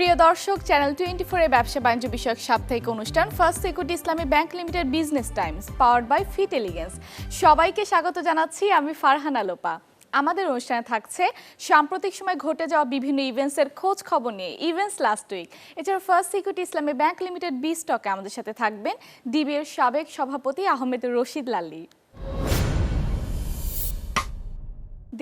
প্রিয় দর্শক, চ্যানেল 24 এর ব্যবসা বাণিজ্য বিষয়ক সাপ্তাহিক অনুষ্ঠান first security Islami bank limited business times powered by Fitelligence সবাইকে স্বাগত জানাচ্ছি। আমি ফারহানা লোপা। আমাদের অনুষ্ঠানে থাকছে সাম্প্রতিক সময় ঘটে যাওয়া বিভিন্ন ইভেন্টসের খোঁজ খবর নিয়ে ইভেন্টস লাস্ট উইক। এছাড়া first security Islami bank limited B স্টকে আমাদের সাথে থাকবেন ডিবি এর সাবেক সভাপতি আহমেদ রশিদ লালী।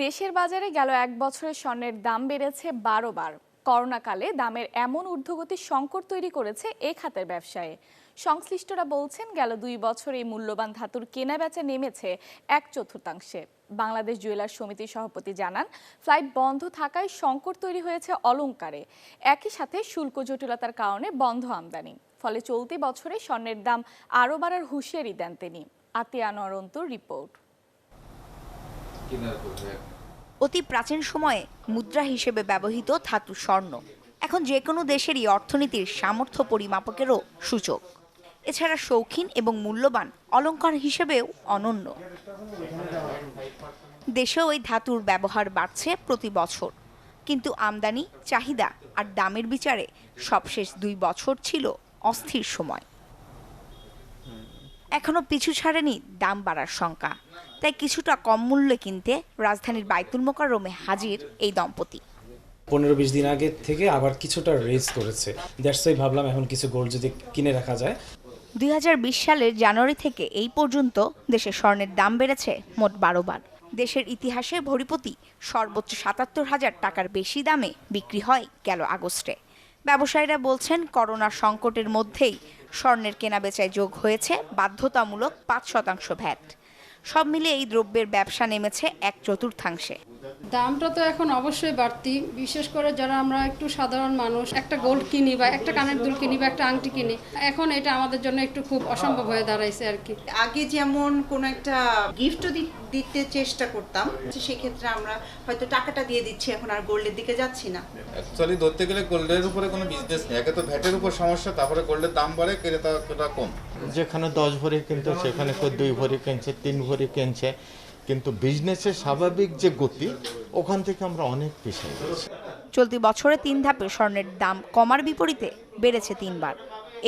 দেশের বাজারে গেল এক বছরে স্বর্ণের দাম বেড়েছে 12 বার। করোনাকালে দামের এমন ঊর্ধ্বগতির সংকট তৈরি করেছে এই খাতের ব্যবসায়ে। সংশ্লিষ্টরা বলছেন গেল 2 বছরে এই মূল্যবান ধাতুর কেনা বেচা নেমেছে 1/4। বাংলাদেশ জুয়েলার্স সমিতির সভাপতি জানান, ফ্লাইট বন্ধ থাকায় সংকট তৈরি হয়েছে অলংকারে। একই সাথে শুল্ক জটিলতার কারণে বন্ধ আমদানি। ফলে চলতি বছরে স্বর্ণের দাম আরও বাড়ার হুঁশিয়ারি দেন তিনি। আতিয়া আনোয়ার অন্তুর রিপোর্ট। অতি প্রাচীন সময়ে মুদ্রা হিসেবে ব্যবহৃত ধাতু স্বর্ণ এখন যে কোনো দেশেরই অর্থনীতির সামর্থ্য পরিমাপকেরও সূচক। এছাড়া শৌখিন এবং মূল্যবান অলংকার হিসেবেও অনন্য। দেশেও এই ধাতুর ব্যবহার বাড়ছে প্রতি বছর, কিন্তু আমদানি, চাহিদা আর দামের বিচারে সবশেষ 2 বছর ছিল অস্থির সময়। এখনো পিছু ছাড়েনি দাম বাড়ার শঙ্কা, তাই কিছুটা কম মূল্যে কিনতে রাজধানীর বাইতুল মোকাররমে হাজির এই দম্পতি। 15-20 দিন আগে থেকে আবার কিছুটা রেজ করেছে। দ্যাটস ওয়াই ভাবলাম এখন কিছু গোল্ড যদি কিনে রাখা যায়। 2020 সালের জানুয়ারি থেকে এই পর্যন্ত দেশে স্বর্ণের দাম বেড়েছে মোট 12 বার। দেশের ইতিহাসে ভরিপতি সর্বোচ্চ 77,000 টাকার বেশি দামে বিক্রি হয় গেল আগস্টে। ব্যবসায়ীরা বলছেন, করোনার সংকটের মধ্যেই স্বর্ণের কেনাবেচায় যোগ হয়েছে বাধ্যতামূলক 5% ভ্যাট। সব মিলিয়ে এই দ্রব্যের ব্যবসা নেমেছে 1/4। দামটা তো এখন অবশ্যই বাড়তি, বিশেষ করে যারা আমরা একটু সাধারণ মানুষ, একটা গোল্ড কিনি বা একটা কানের দুল কিনি বা একটা আংটি কিনি, এখন এটা আমাদের জন্য একটু খুব অসম্ভব হয়ে দাঁড়াইছে আর কি। আগে যেমন কোনো একটা গিফটও দিতে চেষ্টা করতাম, সেক্ষেত্রে আমরা হয়তো টাকাটা দিয়ে দিচ্ছি, এখন আর গোল্ডের দিকে যাচ্ছি না। অ্যাকচুয়ালি ধরতে গেলে গোল্ডের উপরে কোনো বিজনেস নেই। একে তো ভ্যাটের উপর সমস্যা, তারপরে গোল্ডের দাম বাড়ে, ক্রেতা কম। যেখানে 10 ভরি কিনতো সেখানে কেউ 2 ভরি কিনছে, 3 ভরি কিনছে, কিন্তু বিজনেসের স্বাভাবিক যে গতি ওখান থেকে আমরা অনেক পিছিয়ে গেছি। চলতি বছরে 3 ধাপে স্বর্ণের দাম কমার বিপরীতে বেড়েছে 3 বার।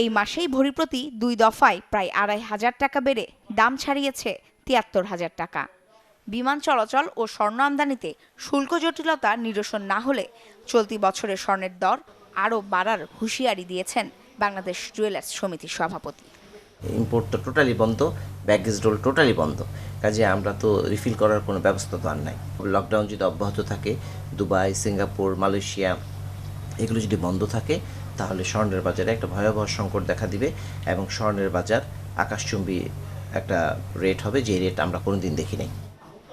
এই মাসেই ভরি প্রতি 2 দফায় প্রায় 2,500 টাকা বেড়ে দাম ছাড়িয়েছে 73,000 টাকা। বিমান চলাচল ও স্বর্ণ আমদানিতে শুল্ক জটিলতা নিরসন না হলে চলতি বছরের স্বর্ণের দর আরও বাড়ার হুঁশিয়ারি দিয়েছেন বাংলাদেশ জুয়েলার্স সমিতির সভাপতি। ইম্পোর্ট তো টোটালি বন্ধ, ব্যাগেজ রোল টোটালি বন্ধ, কাজে আমরা তো রিফিল করার কোনো ব্যবস্থা তো আর নাই। লকডাউন যদি অব্যাহত থাকে, দুবাই, সিঙ্গাপুর, মালয়েশিয়া এগুলো যদি বন্ধ থাকে, তাহলে স্বর্ণের বাজারে একটা ভয়াবহ সংকট দেখা দিবে এবং স্বর্ণের বাজার আকাশচুম্বী একটা রেট হবে, যে রেট আমরা কোনোদিন দেখি নাই।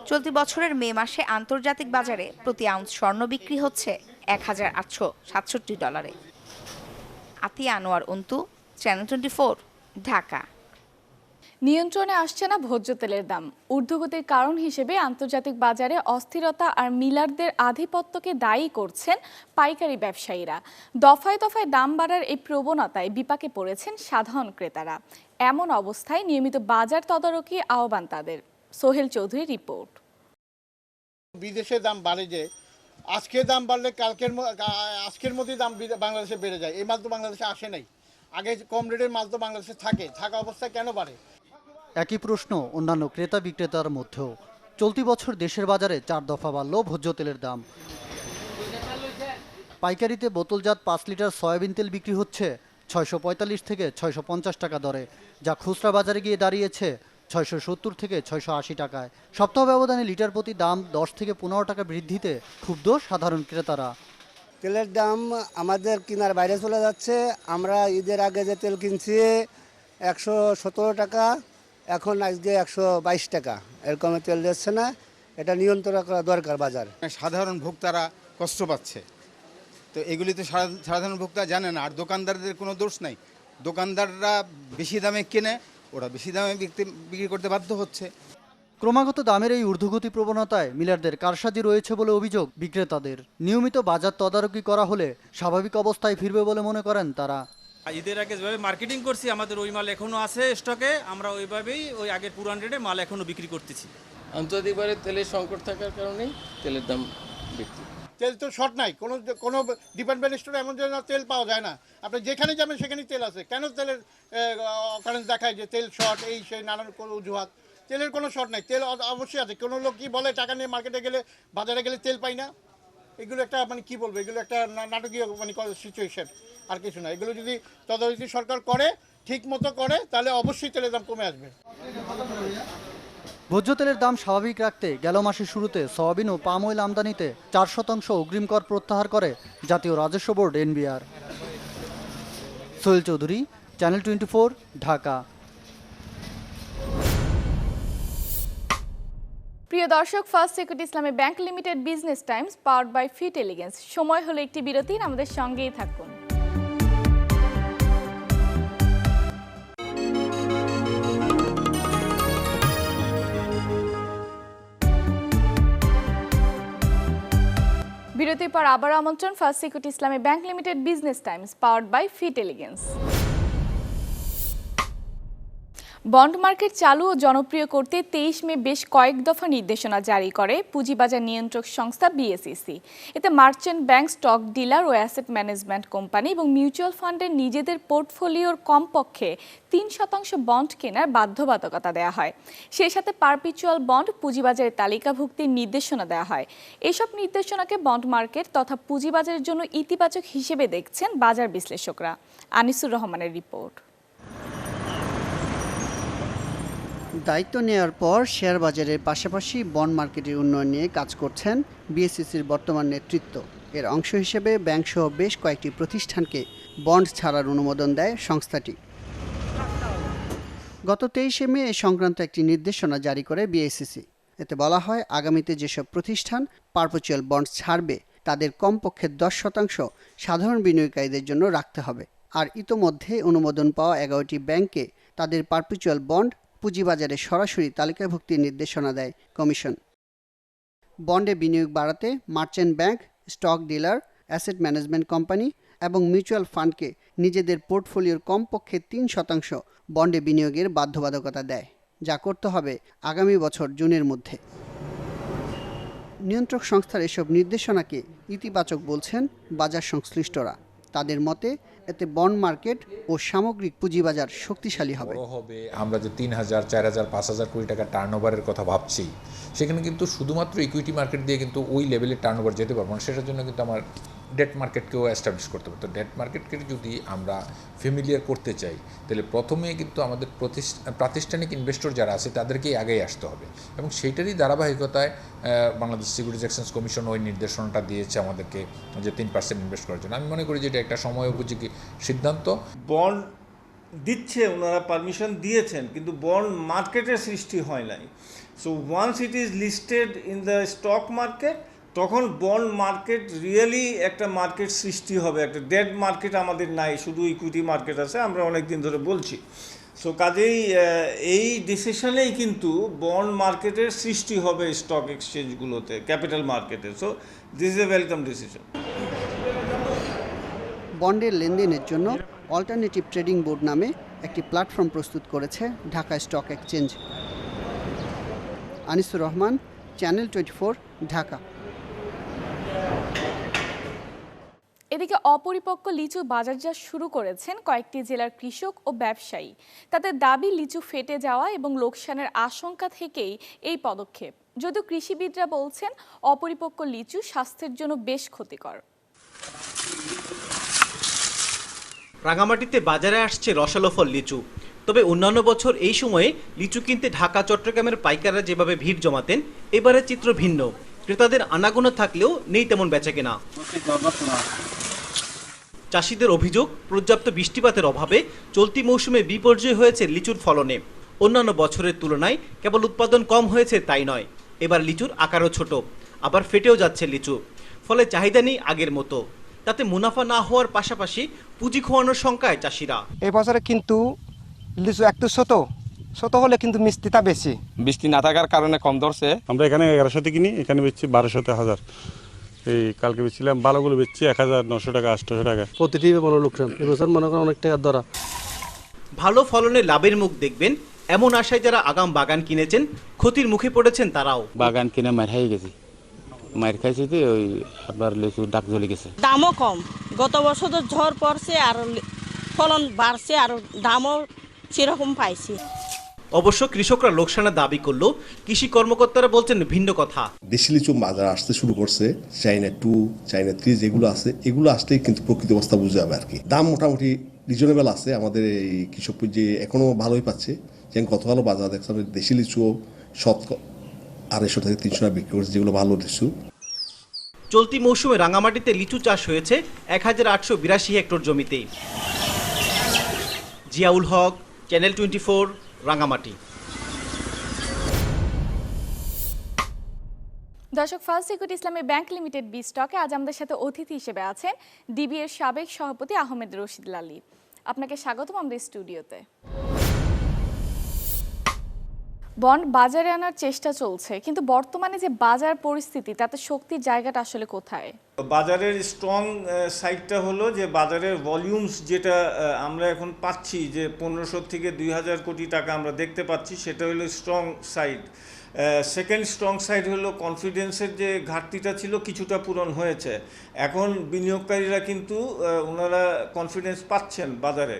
চলতি বছরের মে মাসে আন্তর্জাতিক বাজারে প্রতি আউন্স স্বর্ণ বিক্রি হচ্ছে $1,867। আতিয়া আনোয়ার অন্তু, চ্যানেল 24, ঢাকা। নিয়ন্ত্রণে আসছে না ভোজ্য তেলের দাম। ঊর্ধ্বগতির কারণ হিসেবে আন্তর্জাতিক বাজারে অস্থিরতা আর মিলারদের আধিপত্যকে দায়ী করছেন পাইকারি ব্যবসায়ীরা। দফায় দফায় দাম বাড়ার এই প্রবণতায় বিপাকে পড়েছেন সাধারণ ক্রেতারা। এমন অবস্থায় নিয়মিত বাজার তদারকি আহ্বান তাদের। সোহেল চৌধুরী রিপোর্ট। বিদেশে দাম বাড়ে, যে আজকের দাম বাড়লে আজকের মধ্যেই দাম বাংলাদেশে বেড়ে যায়। এই মাল তো বাংলাদেশে আসে নাই, আগে কম রেটের মাল তো বাংলাদেশে থাকা অবস্থায় কেন বাড়ে? একই প্রশ্ন অন্যান্য ক্রেতা বিক্রেতার মধ্যেও। চলতি বছর দেশের বাজারে 4 দফা বাড়ল ভোজ্য তেলের দাম। পাইকারিতে বোতলজাত 5 লিটার সয়াবিন তেল বিক্রি হচ্ছে 645 থেকে 650 টাকা দরে, যা খুচরা বাজারে গিয়ে দাঁড়িয়েছে 670 থেকে 680 টাকায়। সপ্তাহ ব্যবধানে লিটার প্রতি দাম 10 থেকে 15 টাকা বৃদ্ধিতে ক্ষুব্ধ সাধারণ ক্রেতারা। তেলের দাম আমাদের কেনার বাইরে চলে যাচ্ছে। আমরা ঈদের আগে যে তেল কিনছি 117 টাকা, এখন আজকে 122 টাকা, এরকম তেল দিচ্ছে না। এটা নিয়ন্ত্রণ করা দরকার বাজার। সাধারণ ভোক্তারা কষ্ট পাচ্ছে, তো এগুলি তো সাধারণ ভোক্তা জানে না। আর দোকানদারদের কোনো দোষ নাই, দোকানদাররা বেশি দামে কেনে, ওরা বেশি দামে বিক্রি করতে বাধ্য হচ্ছে। ক্রমাগত দামের এই ঊর্ধ্বগতি প্রবণতায় মিলারদের কারসাজি রয়েছে বলে অভিযোগ বিক্রেতাদের। নিয়মিত বাজার তদারকি করা হলে স্বাভাবিক অবস্থায় ফিরবে বলে মনে করেন তারা। ঈদের আগে যেভাবে মার্কেটিং করছি, আমাদের ওই মাল এখনো আছে স্টকে, আমরা ওইভাবেই ওই আগের পুরান রেটে মাল এখনো বিক্রি করতেছি। আন্তর্জাতিক বাজারে তেলের সংকট থাকার কারণেই তেলের দাম বৃদ্ধি। তেল তো শর্ট নাই, কোনো কোনো ডিপার্টমেন্ট স্টোরে এমন যেন তেল পাওয়া যায় না। আপনি যেখানে যাবেন সেখানেই তেল আছে। কেন তেলের কারণ দেখায় যে তেল শর্ট, এই সেই নানান কোনো অজুহাত। তেলের কোনো শর্ট নাই, তেল অবশ্যই আছে। কোনো লোক কি বলে টাকা নিয়ে মার্কেটে গেলে, বাজারে গেলে তেল পাই না? এগুলো একটা মানে কি বলবো, এগুলো একটা নাটকীয় মানে সিচুয়েশন, আর কিছু না। এগুলো যদি তদারকি সরকার করে, ঠিক মতো করে, তাহলে অবশ্যই তেলের দাম কমে আসবে। ভোজ্য তেলের দাম স্বাভাবিক রাখতে গেল মাসের শুরুতে সয়াবিন ও পাম অয়েল আমদানিতে 4% অগ্রিম কর প্রত্যাহার করে জাতীয় রাজস্ব board NBR. Sohel Chowdhury, channel 24, Dhaka. প্রিয় দর্শক, first security Islami bank limited business times powered by Fitelligence. সময় হলো একটি বিরতির, আমাদের সঙ্গেই থাকুন। বিরতির পর আবার আমন্ত্রণ first security Islami bank limited business times powered by Fitelligence. Bond market চালু ও জনপ্রিয় করতে 23 মে বেশ কয়েক দফা নির্দেশনা জারি করে পুঁজিবাজার নিয়ন্ত্রক সংস্থা বিএসইসি। এতে মার্চেন্ট ব্যাংক, স্টক ডিলার ও অ্যাসেট ম্যানেজমেন্ট কোম্পানি এবং মিউচুয়াল ফান্ডের নিজেদের পোর্টফোলিওর কমপক্ষে 3% বন্ড কেনার বাধ্যবাধকতা দেওয়া হয়। সেই সাথে পারপিচুয়াল বন্ড পুঁজিবাজারে তালিকাভুক্তির নির্দেশনা দেওয়া হয়। এসব নির্দেশনাকে বন্ড মার্কেট তথা পুঁজিবাজারের জন্য ইতিবাচক হিসেবে দেখছেন বাজার বিশ্লেষকরা। আনিসুর রহমানের রিপোর্ট। দায়িত্ব নেওয়ার পর শেয়ার বাজারের পাশাপাশি বন্ড মার্কেটের উন্নয়ন নিয়ে কাজ করছেন বিএসইসির বর্তমান নেতৃত্ব। এর অংশ হিসেবে ব্যাংকসহ বেশ কয়েকটি প্রতিষ্ঠানকে বন্ড ছাড়ার অনুমোদন দেয় সংস্থাটি। গত 23 মে এ সংক্রান্ত একটি নির্দেশনা জারি করে বিএসইসি। এতে বলা হয়, আগামীতে যেসব প্রতিষ্ঠান পারপেচুয়াল বন্ড ছাড়বে তাদের কমপক্ষে 10% সাধারণ বিনিয়োগকারীদের জন্য রাখতে হবে। আর ইতোমধ্যে অনুমোদন পাওয়া 11টি ব্যাংকে তাদের পারপেচুয়াল বন্ড পুঁজিবাজারে সরাসরি তালিকাভুক্তির নির্দেশনা দেয় কমিশন। বন্ডে বিনিয়োগ বাড়াতে merchant bank, stock dealer, asset management company এবং মিউচুয়াল ফান্ডকে নিজেদের পোর্টফোলিওর কমপক্ষে 3% বন্ডে বিনিয়োগের বাধ্যবাধকতা দেয়, যা করতে হবে আগামী বছর জুনের মধ্যে। নিয়ন্ত্রক সংস্থার এসব নির্দেশনাকে ইতিবাচক বলছেন বাজার সংশ্লিষ্টরা। তাদের মতে এতে বন্ড মার্কেট ও সামগ্রিক পুঁজিবাজার শক্তিশালী হবে। আমরা যে 3,000, 4,000, 5,000 কোটি টাকা টার্নওভারের কথা ভাবছি, সেখানে কিন্তু শুধুমাত্র ইকুইটি মার্কেট দিয়ে কিন্তু ওই লেভেলের টার্নওভার যেতে পারবো না। সেটার জন্য কিন্তু আমার ডেট মার্কেটকেও এস্টাবলিশ করতে হবে। তো ডেট মার্কেটকে যদি আমরা ফ্যামিলিয়ার করতে চাই, তাহলে প্রথমে কিন্তু আমাদের প্রাতিষ্ঠানিক ইনভেস্টর যারা আছে তাদেরকেই আগেই আসতে হবে, এবং সেইটারই ধারাবাহিকতায় বাংলাদেশ সিকিউরিটিজ এক্সচেঞ্জ কমিশন ওই নির্দেশনাটা দিয়েছে আমাদেরকে যে 3% ইনভেস্ট করার জন্য। আমি মনে করি যে এটা একটা সময় উপযোগী সিদ্ধান্ত। বন্ড দিচ্ছে, ওনারা পারমিশন দিয়েছেন, কিন্তু বন্ড মার্কেটের সৃষ্টি হয় নাই। So once it is listed in the stock market, তখন বন্ড মার্কেট রিয়েলি একটা মার্কেট সৃষ্টি হবে। একটা ডেট মার্কেট আমাদের নাই, শুধু ইকুইটি মার্কেট আছে, আমরা অনেক দিন ধরে বলছি। সো কাজেই এই ডিসিশনেই কিন্তু বন্ড মার্কেটের সৃষ্টি হবে স্টক এক্সচেঞ্জগুলোতে, ক্যাপিটাল মার্কেটে। So this is a welcome decision. বন্ডের লেনদেনের জন্য অল্টারনেটিভ ট্রেডিং বোর্ড নামে একটি প্ল্যাটফর্ম প্রস্তুত করেছে Dhaka stock exchange. Anisur Rahman, channel 24, Dhaka. এদিকে অপরিপক্ক লিচু বাজারজাত শুরু করেছেন কয়েকটি জেলার কৃষক ও ব্যবসায়ী। তাদের দাবি, লিচু ফেটে যাওয়া এবং লোকসানের আশঙ্কা থেকেই এই পদক্ষেপ। যদিও কৃষিবিদরা বলছেন অপরিপক্ক লিচু স্বাস্থ্যের জন্য বেশ ক্ষতিকর। রাঙামাটিতে বাজারে আসছে রসালো ফল লিচু। তবে অন্যান্য বছর এই সময়ে লিচু কিনতে ঢাকা, চট্টগ্রামের পাইকাররা যেভাবে ভিড় জমাতেন, এবারে চিত্র ভিন্ন। ক্রেতাদের আনাগোনা থাকলেও নেই তেমন বেচাকেনা। চাষিদের অভিযোগ, পর্যাপ্ত বৃষ্টিপাতের অভাবে চলতি মৌসুমে বিপর্যয় হয়েছে লিচুর ফলনে। অন্যান্য বছরের তুলনায় কেবল উৎপাদন কম হয়েছে তাই নয়, এবার লিচুর আকারও ছোট, আবার ফেটেও যাচ্ছে লিচু। ফলে চাহিদা নেই আগের মতো। তাতে মুনাফা না হওয়ার পাশাপাশি পুঁজি খোয়ানোর শঙ্কায় চাষিরা। এই বছরে কিন্তু লিচু একটু ছোট হলে কিন্তু মিষ্টিটা বেশি, বৃষ্টি না থাকার কারণে কম ধরছে। আমরা এখানে 1100-তে কিনি, এখানে বেচছি 1200-তে 1000। এই কালকে বেচছিলাম ভালোগুলো বেচছি 1900 টাকা, 800 টাকা। প্রতিটি বড় লোকসান, এবছর মনে করেন অনেক টাকার ধরা। ভালো ফলনে লাভের মুখ দেখবেন এমন আশায় যারা আগাম বাগান কিনেছেন, ক্ষতির মুখে পড়েছেন তারাও। বাগান কিনে মার হয়ে গেছি, মায়ের খাইছি তো ওই আপনার লিচু ডাক জ্বলে গেছে। দামও কম, গত বছর তো ঝড় পড়ছে আর ফলন বাড়ছে আর দামও সেরকম পাইছি। অবশ্য কৃষকরা লোকসানের দাবি করলেও কৃষি কর্মকর্তারা বলছেন ভিন্ন কথা। দেশি লিচু বাজার আসতে শুরু করছে, চাইনা 2, চাইনা 3 যেগুলো আছে এগুলো আসলেই কিন্তু প্রকৃত অবস্থা বুঝে যাবে আর কি। দাম মোটামুটি রিজনেবল আছে, আমাদের এই কৃষক যে এখনো ভালোই পাচ্ছে। যেমন গতকালও বাজার দেখছিলাম দেশি লিচু 250 থেকে 300 টাকা বিক্রি করছে, যেগুলো ভালো লিচু। চলতি মৌসুমে রাঙামাটিতে লিচু চাষ হয়েছে 1882 হেক্টর জমিতে। জিয়াউল হক, চ্যানেল 24, রাঙামাটি। দর্শক, first security Islami bank limited B স্টকে আজ আমাদের সাথে অতিথি হিসেবে আছেন ডিবি এর সাবেক সভাপতি আহমেদ রশিদ লালী। আপনাকে স্বাগতম আমাদের স্টুডিওতে। বন্ড বাজারে আনার চেষ্টা চলছে, কিন্তু বর্তমানে যে বাজার পরিস্থিতি তাতে শক্তির জায়গাটা আসলে কোথায়? বাজারের স্ট্রং সাইডটা হলো যে বাজারের ভলিউমস যেটা আমরা এখন পাচ্ছি, যে 1500 থেকে 2000 কোটি টাকা আমরা দেখতে পাচ্ছি, সেটা হলো strong side. Second strong side হলো কনফিডেন্সের যে ঘাটতিটা ছিল কিছুটা পূরণ হয়েছে। এখন বিনিয়োগকারীরা কিন্তু ওনারা কনফিডেন্স পাচ্ছেন বাজারে।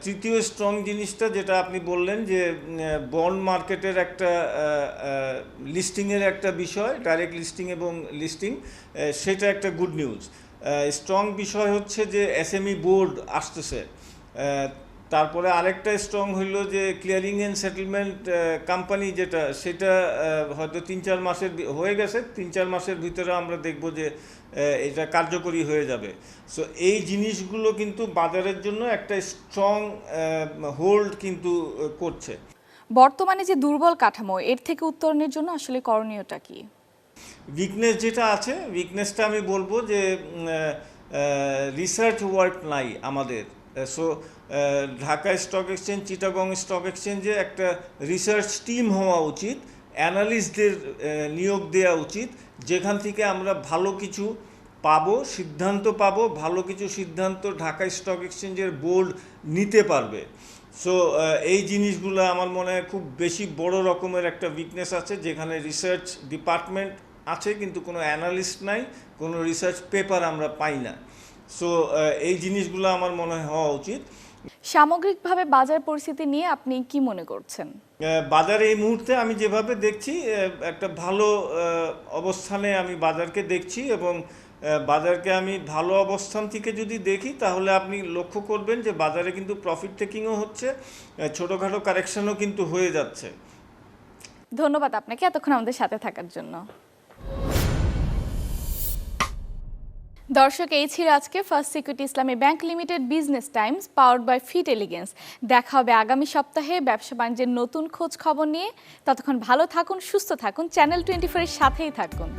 তৃতীয় স্ট্রং জিনিসটা যেটা আপনি বললেন যে বন্ড মার্কেটের একটা লিস্টিংয়ের একটা বিষয়, ডাইরেক্ট লিস্টিং এবং লিস্টিং, সেটা একটা গুড নিউজ। স্ট্রং বিষয় হচ্ছে যে এসএমই বোর্ড আসতেছে। তারপরে আরেকটা স্ট্রং হইল যে ক্লিয়ারিং অ্যান্ড সেটেলমেন্ট কোম্পানি যেটা, সেটা হয়তো 3-4 মাসের হয়ে গেছে, 3-4 মাসের ভিতরে আমরা দেখব যে এটা কার্যকরী হয়ে যাবে। সো এই জিনিসগুলো কিন্তু বাজারের জন্য একটা স্ট্রং হোল্ড কিন্তু করছে। বর্তমানে যে দুর্বল কাঠামো, এর থেকে উত্তরণের জন্য আসলে করণীয়টা কি? উইকনেস যেটা আছে, উইকনেসটা আমি বলবো যে রিসার্চ ওয়ার্ক নাই আমাদের। So Dhaka stock exchange, Chittagong stock এক্সচেঞ্জে একটা রিসার্চ টিম হওয়া উচিত, অ্যানালিস্টদের নিয়োগ দেওয়া উচিত, যেখান থেকে আমরা ভালো কিছু পাবো, সিদ্ধান্ত পাবো, ভালো কিছু সিদ্ধান্ত ঢাকা স্টক এক্সচেঞ্জের বোর্ড নিতে পারবে। সো এই জিনিসগুলো আমার মনে হয় খুব বেশি বড় রকমের একটা উইকনেস আছে, যেখানে রিসার্চ ডিপার্টমেন্ট আছে কিন্তু কোনো অ্যানালিস্ট নাই, কোনো রিসার্চ পেপার আমরা পাই না। সো এই জিনিসগুলো আমার মনে হয় হওয়া উচিত। সামগ্রিকভাবে বাজার পরিস্থিতি নিয়ে আপনি কি মনে করছেন? বাজারে এই মুহূর্তে আমি যেভাবে দেখছি একটা ভালো অবস্থানে আমি বাজারকে দেখছি, এবং বাজারকে আমি ভালো অবস্থান থেকে যদি দেখি তাহলে আপনি লক্ষ্য করবেন যে বাজারে কিন্তু প্রফিট টেকিংও হচ্ছে, ছোটোখাটো কারেকশনও কিন্তু হয়ে যাচ্ছে। ধন্যবাদ আপনাকে এতক্ষণ আমাদের সাথে থাকার জন্য। দর্শক, এই ছিল আজকে first security Islami bank limited business times powered by Fitelligence. দেখা হবে আগামী সপ্তাহে ব্যবসা বাণিজ্যের নতুন খোঁজ খবর নিয়ে। ততক্ষণ ভালো থাকুন, সুস্থ থাকুন, চ্যানেল 24 এর সাথেই থাকুন।